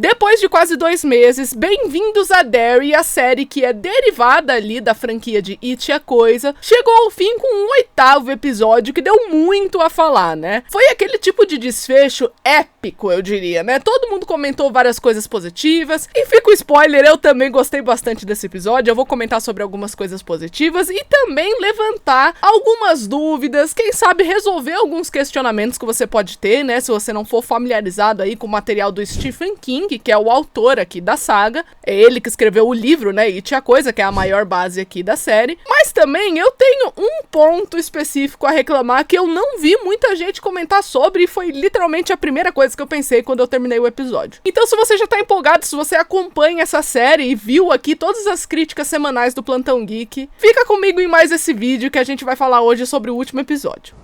Depois de quase 2 meses, bem-vindos a Derry, a série que é derivada ali da franquia de It, a Coisa, chegou ao fim com um 8º episódio que deu muito a falar, né? Foi aquele tipo de desfecho épico, eu diria, né? Todo mundo comentou várias coisas positivas, e fica o spoiler, eu também gostei bastante desse episódio, eu vou comentar sobre algumas coisas positivas e também levantar algumas dúvidas, quem sabe resolver alguns questionamentos que você pode ter, né? Se você não for familiarizado aí com o material do Stephen King, que é o autor aqui da saga, é ele que escreveu o livro, né, It, a Coisa, que é a maior base aqui da série, mas também eu tenho um ponto específico a reclamar que eu não vi muita gente comentar sobre e foi literalmente a primeira coisa que eu pensei quando eu terminei o episódio. Então se você já tá empolgado, se você acompanha essa série e viu aqui todas as críticas semanais do Plantão Geek, fica comigo em mais esse vídeo que a gente vai falar hoje sobre o último episódio.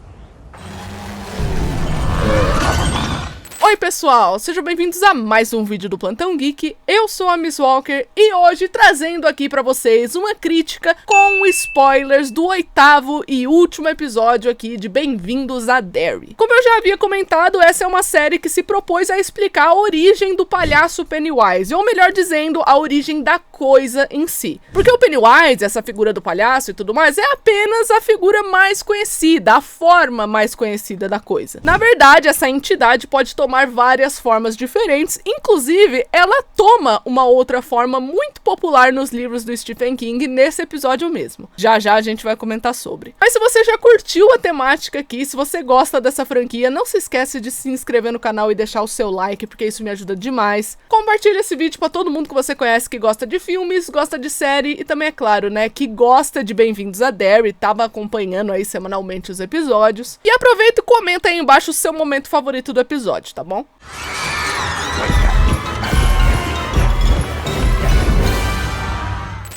Oi pessoal, sejam bem-vindos a mais um vídeo do Plantão Geek, eu sou a Miss Walker e hoje trazendo aqui pra vocês uma crítica com spoilers do 8º e último episódio aqui de Bem-vindos a Derry. Como eu já havia comentado, essa é uma série que se propôs a explicar a origem do palhaço Pennywise, ou melhor dizendo, a origem da coisa em si. Porque o Pennywise, essa figura do palhaço e tudo mais, é apenas a figura mais conhecida, a forma mais conhecida da coisa. Na verdade, essa entidade pode tomar várias formas diferentes, inclusive ela toma uma outra forma muito popular nos livros do Stephen King nesse episódio mesmo. Já já a gente vai comentar sobre. Mas se você já curtiu a temática aqui, se você gosta dessa franquia, não se esquece de se inscrever no canal e deixar o seu like, porque isso me ajuda demais. Compartilha esse vídeo pra todo mundo que você conhece que gosta de filmes, gosta de série e também, é claro, né, que gosta de Bem-vindos a Derry, tava acompanhando aí semanalmente os episódios. E aproveita e comenta aí embaixo o seu momento favorito do episódio, tá bom?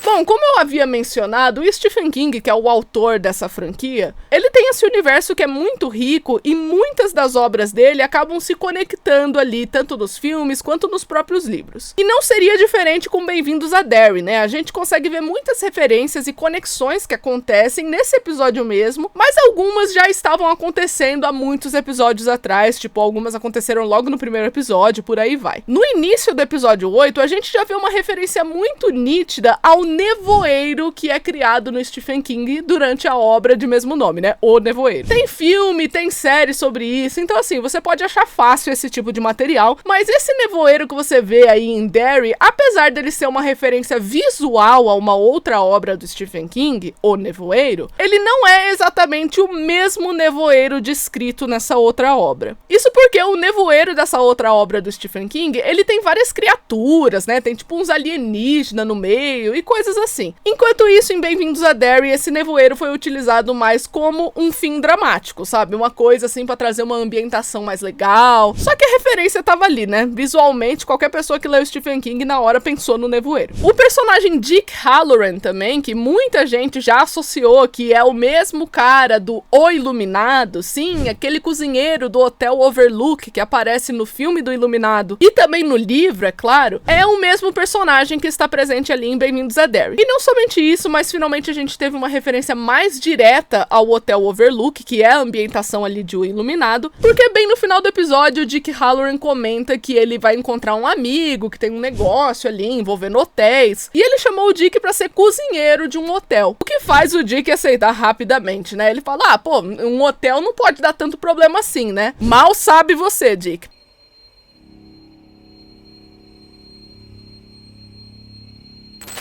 Bom, como eu havia mencionado, o Stephen King, que é o autor dessa franquia, ele tem esse universo que é muito rico e muitas das obras dele acabam se conectando ali, tanto nos filmes quanto nos próprios livros. E não seria diferente com Bem-vindos a Derry, né? A gente consegue ver muitas referências e conexões que acontecem nesse episódio mesmo, mas algumas já estavam acontecendo há muitos episódios atrás, tipo, algumas aconteceram logo no primeiro episódio, por aí vai. No início do episódio 8, a gente já vê uma referência muito nítida ao nevoeiro que é criado no Stephen King durante a obra de mesmo nome, né? O Nevoeiro. Tem filme, tem série sobre isso, então assim, você pode achar fácil esse tipo de material, mas esse nevoeiro que você vê aí em Derry, apesar dele ser uma referência visual a uma outra obra do Stephen King, O Nevoeiro, ele não é exatamente o mesmo nevoeiro descrito nessa outra obra. Isso porque o nevoeiro dessa outra obra do Stephen King, ele tem várias criaturas, né? Tem tipo uns alienígenas no meio e coisas assim. Enquanto isso, em Bem-vindos a Derry, esse nevoeiro foi utilizado mais como um fim dramático, sabe? Uma coisa assim pra trazer uma ambientação mais legal. Só que a referência tava ali, né? Visualmente, qualquer pessoa que leu Stephen King na hora pensou no nevoeiro. O personagem Dick Hallorann também, que muita gente já associou que é o mesmo cara do O Iluminado, sim, aquele cozinheiro do Hotel Overlook que aparece no filme do Iluminado e também no livro, é claro, é o mesmo personagem que está presente ali em Bem-vindos a Derry. E não somente isso, mas finalmente a gente teve uma referência mais direta ao Hotel Overlook, que é a ambientação ali de O Iluminado, porque bem no final do episódio, o Dick Hallorann comenta que ele vai encontrar um amigo que tem um negócio ali envolvendo hotéis, e ele chamou o Dick pra ser cozinheiro de um hotel, o que faz o Dick aceitar rapidamente, né? Ele fala, pô, um hotel não pode dar tanto problema assim, né? Mal sabe você, Dick.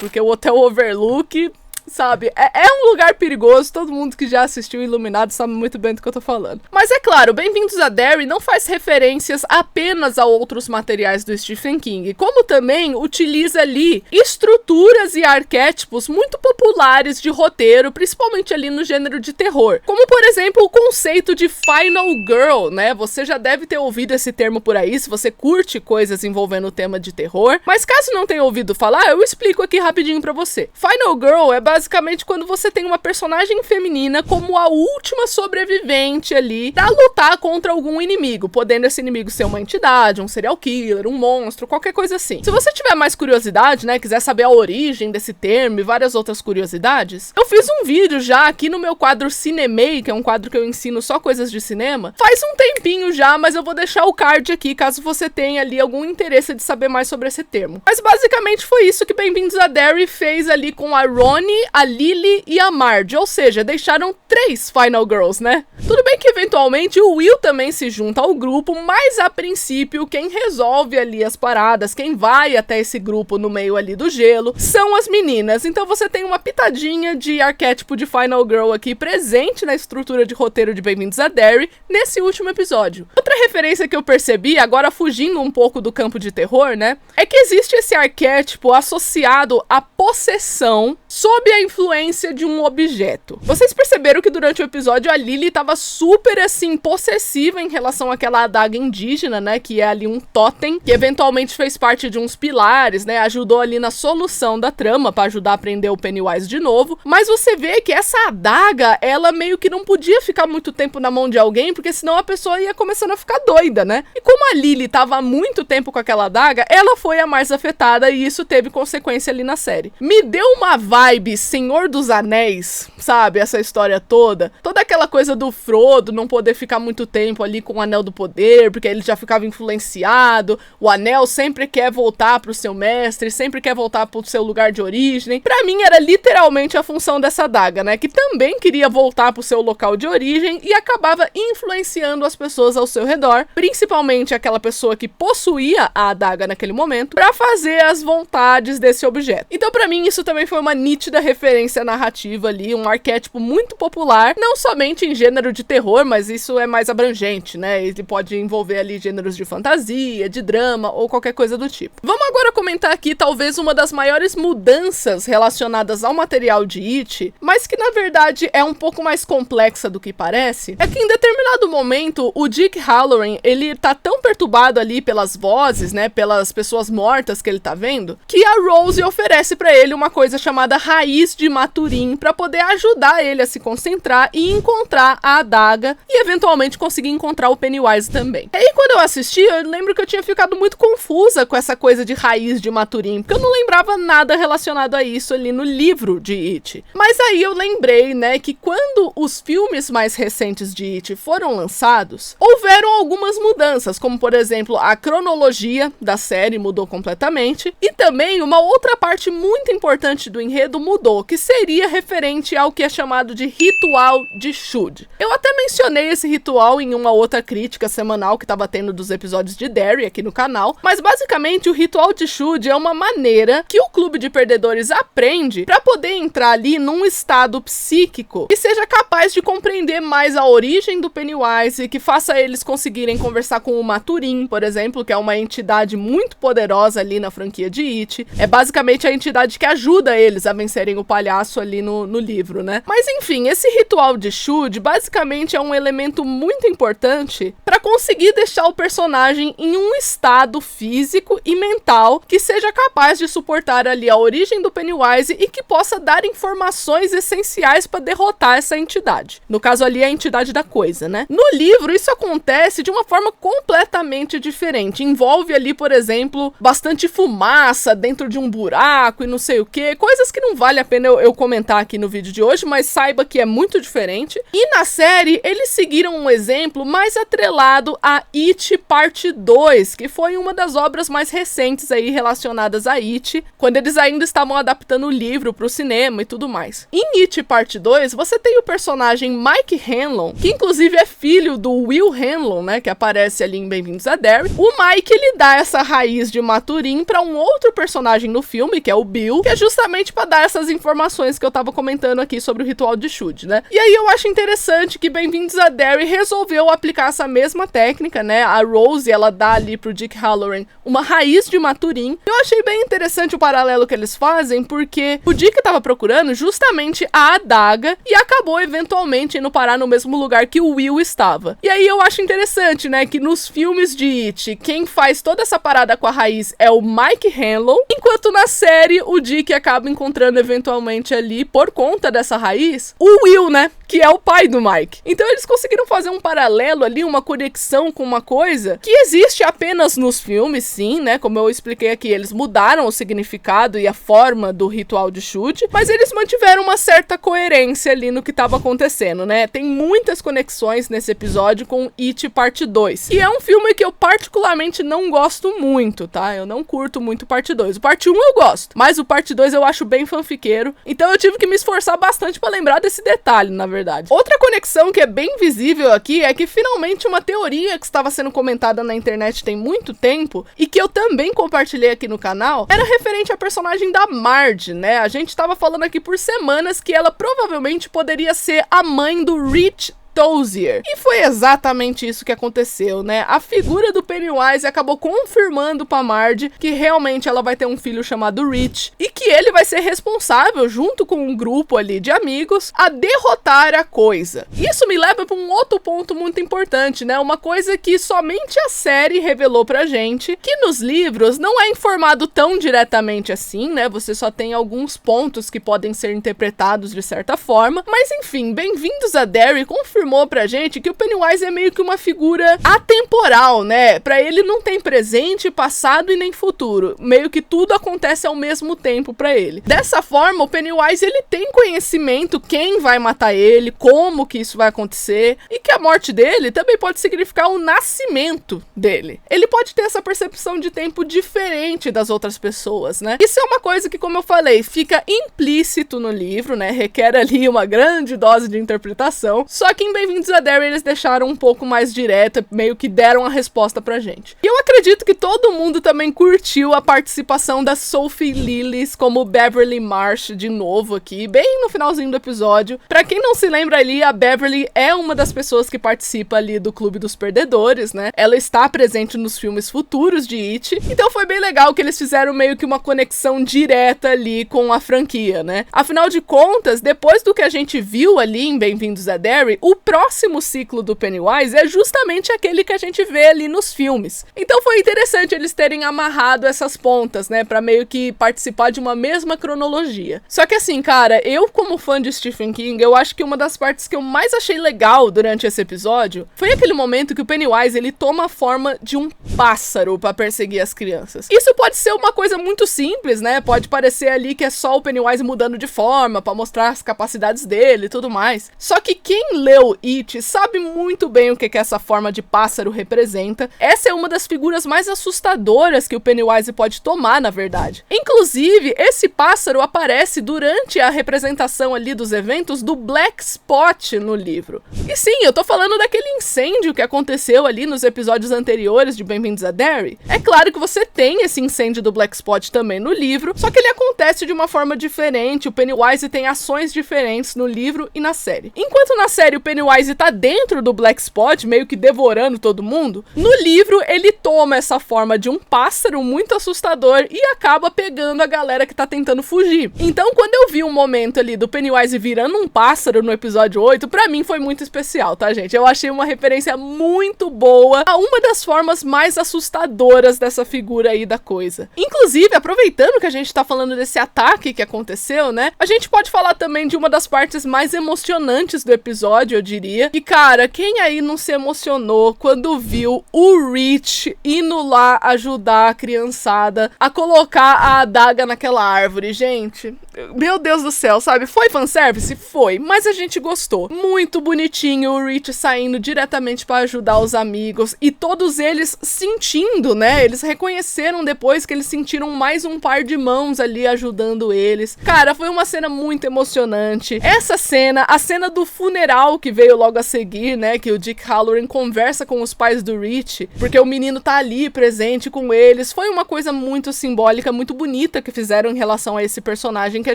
Porque o Hotel Overlook, sabe, é um lugar perigoso, todo mundo que já assistiu Iluminado sabe muito bem do que eu tô falando. Mas é claro, Bem-vindos a Derry não faz referências apenas a outros materiais do Stephen King, como também utiliza ali estruturas e arquétipos muito populares de roteiro, principalmente ali no gênero de terror. Como, por exemplo, o conceito de Final Girl, né? Você já deve ter ouvido esse termo por aí, se você curte coisas envolvendo o tema de terror. Mas caso não tenha ouvido falar, eu explico aqui rapidinho pra você. Final Girl é basicamente basicamente quando você tem uma personagem feminina como a última sobrevivente ali pra lutar contra algum inimigo, podendo esse inimigo ser uma entidade, um serial killer, um monstro, qualquer coisa assim. Se você tiver mais curiosidade, né, quiser saber a origem desse termo e várias outras curiosidades, eu fiz um vídeo já aqui no meu quadro Cinemei, que é um quadro que eu ensino só coisas de cinema, faz um tempinho já, mas eu vou deixar o card aqui caso você tenha ali algum interesse de saber mais sobre esse termo. Mas basicamente foi isso que Bem-vindos a Derry fez ali com a Ronnie, a Lily e a Marge, ou seja, deixaram 3 Final Girls, né? Tudo bem que eventualmente o Will também se junta ao grupo, mas a princípio quem resolve ali as paradas, quem vai até esse grupo no meio ali do gelo, são as meninas. Então você tem uma pitadinha de arquétipo de Final Girl aqui presente na estrutura de roteiro de Bem-vindos a Derry nesse último episódio. Outra referência que eu percebi, agora fugindo um pouco do campo de terror, né, é que existe esse arquétipo associado à possessão sob a influência de um objeto. Vocês perceberam que durante o episódio a Lily tava super assim possessiva em relação àquela adaga indígena, né, que é ali um totem que eventualmente fez parte de uns pilares, né, ajudou ali na solução da trama pra ajudar a prender o Pennywise de novo, mas você vê que essa adaga, ela meio que não podia ficar muito tempo na mão de alguém, porque senão a pessoa ia começando a ficar doida, né? E como a Lily tava há muito tempo com aquela adaga, ela foi a mais afetada e isso teve consequência ali na série. Me deu uma vibe Senhor dos Anéis, sabe? Essa história toda. Toda aquela coisa do Frodo não poder ficar muito tempo ali com o Anel do Poder, porque ele já ficava influenciado. O Anel sempre quer voltar pro seu mestre, sempre quer voltar pro seu lugar de origem. Pra mim era literalmente a função dessa adaga, né? Que também queria voltar pro seu local de origem e acabava influenciando as pessoas ao seu redor, principalmente aquela pessoa que possuía a adaga naquele momento, pra fazer as vontades desse objeto. Então pra mim isso também foi uma nítida referência narrativa ali, um arquétipo muito popular, não somente em gênero de terror, mas isso é mais abrangente, né? Ele pode envolver ali gêneros de fantasia, de drama ou qualquer coisa do tipo. Vamos agora comentar aqui talvez uma das maiores mudanças relacionadas ao material de It, mas que na verdade é um pouco mais complexa do que parece, é que em determinado momento o Dick Hallorann, ele tá tão perturbado ali pelas vozes, né, pelas pessoas mortas que ele tá vendo, que a Rose oferece pra ele uma coisa chamada raiz de Maturin pra poder ajudar ele a se concentrar e encontrar a adaga e eventualmente conseguir encontrar o Pennywise também. E aí quando eu assisti, eu lembro que eu tinha ficado muito confusa com essa coisa de raiz de Maturin, porque eu não lembrava nada relacionado a isso ali no livro de It. Mas aí eu lembrei, né, que quando os filmes mais recentes de It foram lançados, houveram algumas mudanças, como por exemplo, a cronologia da série mudou completamente, e também uma outra parte muito importante do enredo mudou, que seria referente ao que é chamado de ritual de Shud. Eu até mencionei esse ritual em uma outra crítica semanal que estava tendo dos episódios de Derry aqui no canal, mas basicamente o ritual de Shud é uma maneira que o Clube de Perdedores aprende para poder entrar ali num estado psíquico que seja capaz de compreender mais a origem do Pennywise e que faça eles conseguirem conversar com o Maturin, por exemplo, que é uma entidade muito poderosa ali na franquia de It. É basicamente a entidade que ajuda eles a vencerem o palhaço ali no livro, né? Mas enfim, esse ritual de Shud basicamente é um elemento muito importante para conseguir deixar o personagem em um estado físico e mental que seja capaz de suportar ali a origem do Pennywise e que possa dar informações essenciais para derrotar essa entidade. No caso ali, a entidade da coisa, né? No livro, isso acontece de uma forma completamente diferente. Envolve ali, por exemplo, bastante fumaça dentro de um buraco e não sei o que, coisas que não vale a pena eu comentar aqui no vídeo de hoje, mas saiba que é muito diferente. E na série, eles seguiram um exemplo mais atrelado a It Parte 2, que foi uma das obras mais recentes aí relacionadas a It, quando eles ainda estavam adaptando o livro pro cinema e tudo mais. Em It Parte 2, você tem o personagem Mike Hanlon, que inclusive é filho do Will Hanlon, né, que aparece ali em Bem-vindos a Derry. O Mike, ele dá essa raiz de Maturin pra um outro personagem no filme, que é o Bill, que é justamente pra dar essas informações que eu tava comentando aqui sobre o ritual de Shud, né? E aí eu acho interessante que Bem-vindos a Derry resolveu aplicar essa mesma técnica, né? A Rose, ela dá ali pro Dick Hallorann uma raiz de Maturin. Eu achei bem interessante o paralelo que eles fazem, porque o Dick tava procurando justamente a adaga e acabou eventualmente indo parar no mesmo lugar que o Will estava. E aí eu acho interessante, né, que nos filmes de It, quem faz toda essa parada com a raiz é o Mike Hanlon, enquanto na série o Dick acaba encontrando eventualmente eventualmente ali, por conta dessa raiz, o Will, né? Que é o pai do Mike. Então eles conseguiram fazer um paralelo ali, uma conexão com uma coisa que existe apenas nos filmes, sim, né? Como eu expliquei aqui, eles mudaram o significado e a forma do ritual de chute, mas eles mantiveram uma certa coerência ali no que estava acontecendo, né? Tem muitas conexões nesse episódio com It Parte 2. E é um filme que eu particularmente não gosto muito, tá? Eu não curto muito Parte 2. O Parte 1 eu gosto, mas o Parte 2 eu acho bem fanfiqueiro. Então eu tive que me esforçar bastante para lembrar desse detalhe, na verdade. Outra conexão que é bem visível aqui é que finalmente uma teoria que estava sendo comentada na internet tem muito tempo e que eu também compartilhei aqui no canal era referente à personagem da Marge, né? A gente estava falando aqui por semanas que ela provavelmente poderia ser a mãe do Rich Tozier. E foi exatamente isso que aconteceu, né? A figura do Pennywise acabou confirmando pra Marge que realmente ela vai ter um filho chamado Rich e que ele vai ser responsável, junto com um grupo ali de amigos, a derrotar a coisa. Isso me leva pra um outro ponto muito importante, né? Uma coisa que somente a série revelou pra gente, que nos livros não é informado tão diretamente assim, né? Você só tem alguns pontos que podem ser interpretados de certa forma, mas enfim, Bem-vindos a Derry confirmou pra gente que o Pennywise é meio que uma figura atemporal, né? Pra ele não tem presente, passado e nem futuro. Meio que tudo acontece ao mesmo tempo pra ele. Dessa forma, o Pennywise, ele tem conhecimento quem vai matar ele, como que isso vai acontecer, e que a morte dele também pode significar o nascimento dele. Ele pode ter essa percepção de tempo diferente das outras pessoas, né? Isso é uma coisa que, como eu falei, fica implícito no livro, né? Requer ali uma grande dose de interpretação. Só que em Bem-vindos a Derry eles deixaram um pouco mais direta, meio que deram a resposta pra gente. E eu acredito que todo mundo também curtiu a participação da Sophie Lillis como Beverly Marsh de novo aqui, bem no finalzinho do episódio. Pra quem não se lembra ali, a Beverly é uma das pessoas que participa ali do Clube dos Perdedores, né? Ela está presente nos filmes futuros de It, então foi bem legal que eles fizeram meio que uma conexão direta ali com a franquia, né? Afinal de contas, depois do que a gente viu ali em Bem-vindos a Derry, o próximo ciclo do Pennywise é justamente aquele que a gente vê ali nos filmes. Então foi interessante eles terem amarrado essas pontas, né, pra meio que participar de uma mesma cronologia. Só que assim, cara, eu como fã de Stephen King, eu acho que uma das partes que eu mais achei legal durante esse episódio foi aquele momento que o Pennywise, ele toma a forma de um pássaro pra perseguir as crianças. Isso pode ser uma coisa muito simples, né, pode parecer ali que é só o Pennywise mudando de forma pra mostrar as capacidades dele e tudo mais. Só que quem leu It sabe muito bem o que essa forma de pássaro representa. Essa é uma das figuras mais assustadoras que o Pennywise pode tomar, na verdade. Inclusive, esse pássaro aparece durante a representação ali dos eventos do Black Spot no livro. E sim, eu tô falando daquele incêndio que aconteceu ali nos episódios anteriores de Bem-vindos a Derry. É claro que você tem esse incêndio do Black Spot também no livro, só que ele acontece de uma forma diferente. O Pennywise tem ações diferentes no livro e na série. Enquanto na série o Pennywise tá dentro do Black Spot, meio que devorando todo mundo, no livro ele toma essa forma de um pássaro muito assustador e acaba pegando a galera que tá tentando fugir. Então, quando eu vi um momento ali do Pennywise virando um pássaro no episódio 8, pra mim foi muito especial, tá, gente? Eu achei uma referência muito boa a uma das formas mais assustadoras dessa figura aí da coisa. Inclusive, aproveitando que a gente tá falando desse ataque que aconteceu, né, a gente pode falar também de uma das partes mais emocionantes do episódio, eu diria. E, cara, quem aí não se emocionou quando viu o Rich indo lá ajudar a criançada a colocar a adaga naquela árvore, gente? Meu Deus do céu, sabe? Foi fanservice? Foi, mas a gente gostou. Muito bonitinho o Rich saindo diretamente pra ajudar os amigos e todos eles sentindo, né? Eles reconheceram depois que eles sentiram mais um par de mãos ali ajudando eles. Cara, foi uma cena muito emocionante. Essa cena, a cena do funeral que veio logo a seguir, né? Que o Dick Hallorann conversa com os pais do Rich, porque o menino tá ali presente com eles. Foi uma coisa muito simbólica, muito bonita que fizeram em relação a esse personagem que a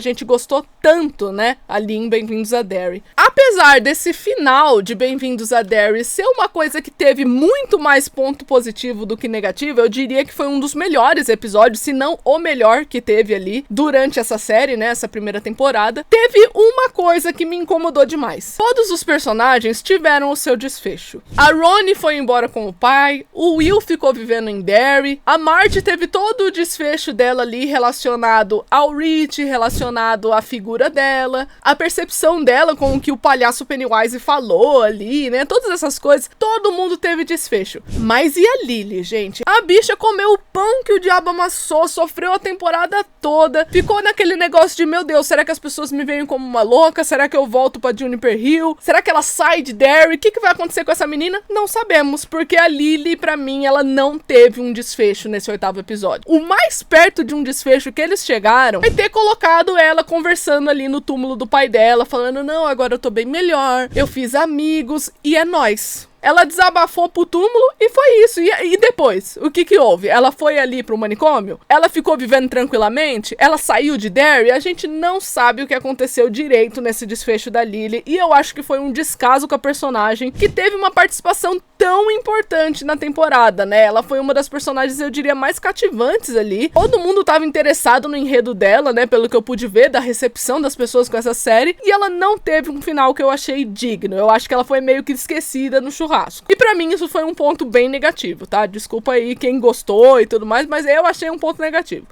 gente gostou tanto, né? Ali em Bem-vindos a Derry. A Apesar desse final de Bem-vindos a Derry ser uma coisa que teve muito mais ponto positivo do que negativo, eu diria que foi um dos melhores episódios, se não o melhor que teve ali durante essa série, né, essa primeira temporada. Teve uma coisa que me incomodou demais. Todos os personagens tiveram o seu desfecho. A Roni foi embora com o pai, o Will ficou vivendo em Derry, a Marge teve todo o desfecho dela ali relacionado ao Rich, relacionado à figura dela, a percepção dela com o que o palhaço Pennywise falou ali, né, todas essas coisas, todo mundo teve desfecho. Mas e a Lily, gente? A bicha comeu o pão que o diabo amassou, sofreu a temporada toda, ficou naquele negócio de, meu Deus, será que as pessoas me veem como uma louca? Será que eu volto pra Juniper Hill? Será que ela sai de Derry? O que vai acontecer com essa menina? Não sabemos, porque a Lily, pra mim, ela não teve um desfecho nesse 8º episódio. O mais perto de um desfecho que eles chegaram foi ter colocado ela conversando ali no túmulo do pai dela, falando, não, agora eu tô bem melhor, eu fiz amigos, e é nóis. Ela desabafou pro túmulo e foi isso. E depois? O que houve? Ela foi ali pro manicômio? Ela ficou vivendo tranquilamente? Ela saiu de Derry? A gente não sabe o que aconteceu direito nesse desfecho da Lily. E eu acho que foi um descaso com a personagem, que teve uma participação tão importante na temporada, né? Ela foi uma das personagens, eu diria, mais cativantes ali. Todo mundo tava interessado no enredo dela, né? Pelo que eu pude ver da recepção das pessoas com essa série. E ela não teve um final que eu achei digno. Eu acho que ela foi meio que esquecida no churrasco. E pra mim isso foi um ponto bem negativo, tá? Desculpa aí quem gostou e tudo mais, mas eu achei um ponto negativo.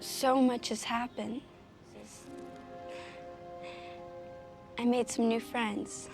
So much has happened. I made some new friends.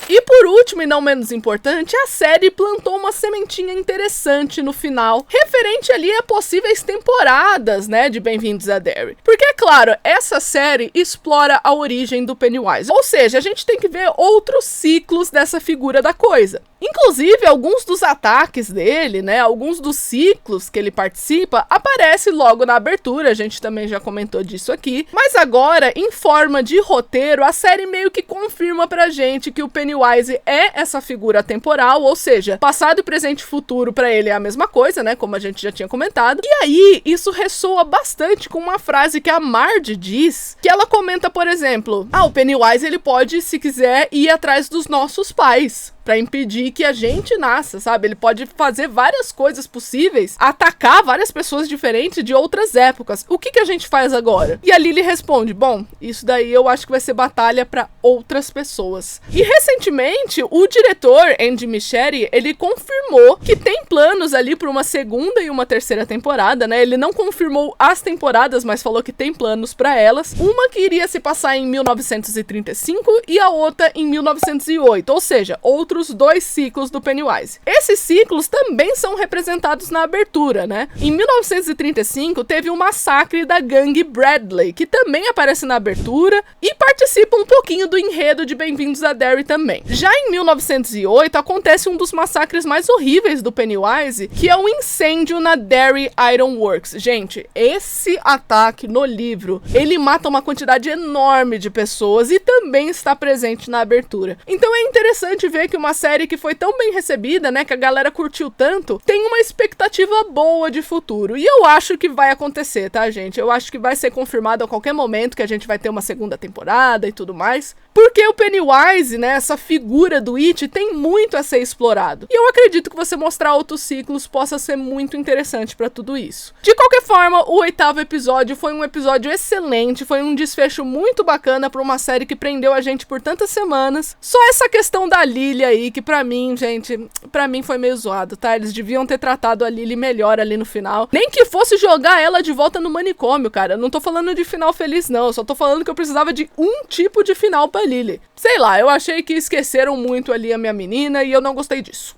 E por último, e não menos importante, a série plantou uma sementinha interessante no final, referente ali a possíveis temporadas, né, de Bem-vindos a Derry. Porque, é claro, essa série explora a origem do Pennywise. Ou seja, a gente tem que ver outros ciclos dessa figura da coisa. Inclusive, alguns dos ataques dele, né, alguns dos ciclos que ele participa, aparece logo na abertura, a gente também já comentou disso aqui. Mas agora, em forma de roteiro, a série meio que confirma pra gente que o Pennywise é essa figura temporal, ou seja, passado, presente e futuro pra ele é a mesma coisa, né, como a gente já tinha comentado. E aí, isso ressoa bastante com uma frase que a Marge diz, que ela comenta, por exemplo, o Pennywise ele pode, se quiser, ir atrás dos nossos pais, pra impedir que a gente nasça, sabe? Ele pode fazer várias coisas possíveis, atacar várias pessoas diferentes de outras épocas. O que a gente faz agora? E a Lily responde, bom, isso daí eu acho que vai ser batalha pra outras pessoas. E recentemente, o diretor, Andy Muschietti, ele confirmou que tem planos ali pra uma segunda e uma terceira temporada, né? Ele não confirmou as temporadas, mas falou que tem planos pra elas. Uma que iria se passar em 1935 e a outra em 1908, ou seja, outros 2 ciclos do Pennywise. Esses ciclos também são representados na abertura, né? Em 1935 teve o massacre da gangue Bradley, que também aparece na abertura e participa um pouquinho do enredo de Bem-vindos a Derry também. Já em 1908 acontece um dos massacres mais horríveis do Pennywise, que é o incêndio na Derry Iron Works. Gente, esse ataque no livro, ele mata uma quantidade enorme de pessoas e também está presente na abertura. Então é interessante ver que uma série que foi tão bem recebida, né, que a galera curtiu tanto, tem uma expectativa boa de futuro. E eu acho que vai acontecer, tá, gente? Eu acho que vai ser confirmado a qualquer momento que a gente vai ter uma segunda temporada e tudo mais. Porque o Pennywise, né, essa figura do It, tem muito a ser explorado. E eu acredito que você mostrar outros ciclos possa ser muito interessante pra tudo isso. De qualquer forma, o 8º episódio foi um episódio excelente, foi um desfecho muito bacana pra uma série que prendeu a gente por tantas semanas. Só essa questão da Lily aí, que pra mim, gente, pra mim foi meio zoado, tá? Eles deviam ter tratado a Lily melhor ali no final. Nem que fosse jogar ela de volta no manicômio, cara. Eu não tô falando de final feliz, não. Eu só tô falando que eu precisava de um tipo de final pra Lily. Sei lá, eu achei que esqueceram muito ali a minha menina e eu não gostei disso.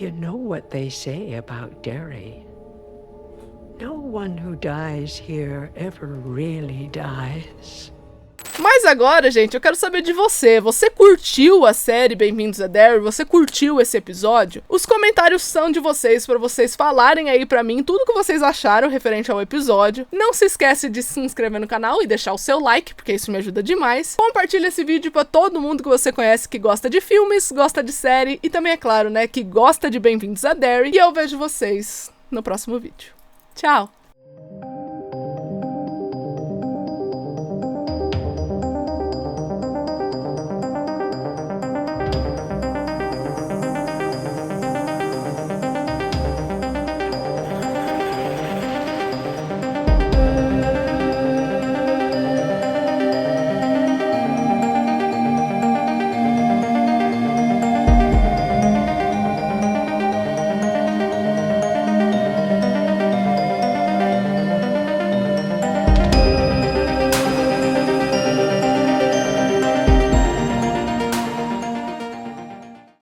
You know what they say about Derry. No one who dies here ever really dies. Mas agora, gente, eu quero saber de você. Você curtiu a série Bem-vindos a Derry? Você curtiu esse episódio? Os comentários são de vocês, para vocês falarem aí pra mim tudo que vocês acharam referente ao episódio. Não se esquece de se inscrever no canal e deixar o seu like, porque isso me ajuda demais. Compartilha esse vídeo pra todo mundo que você conhece que gosta de filmes, gosta de série e também, é claro, né, que gosta de Bem-vindos a Derry. E eu vejo vocês no próximo vídeo. Tchau!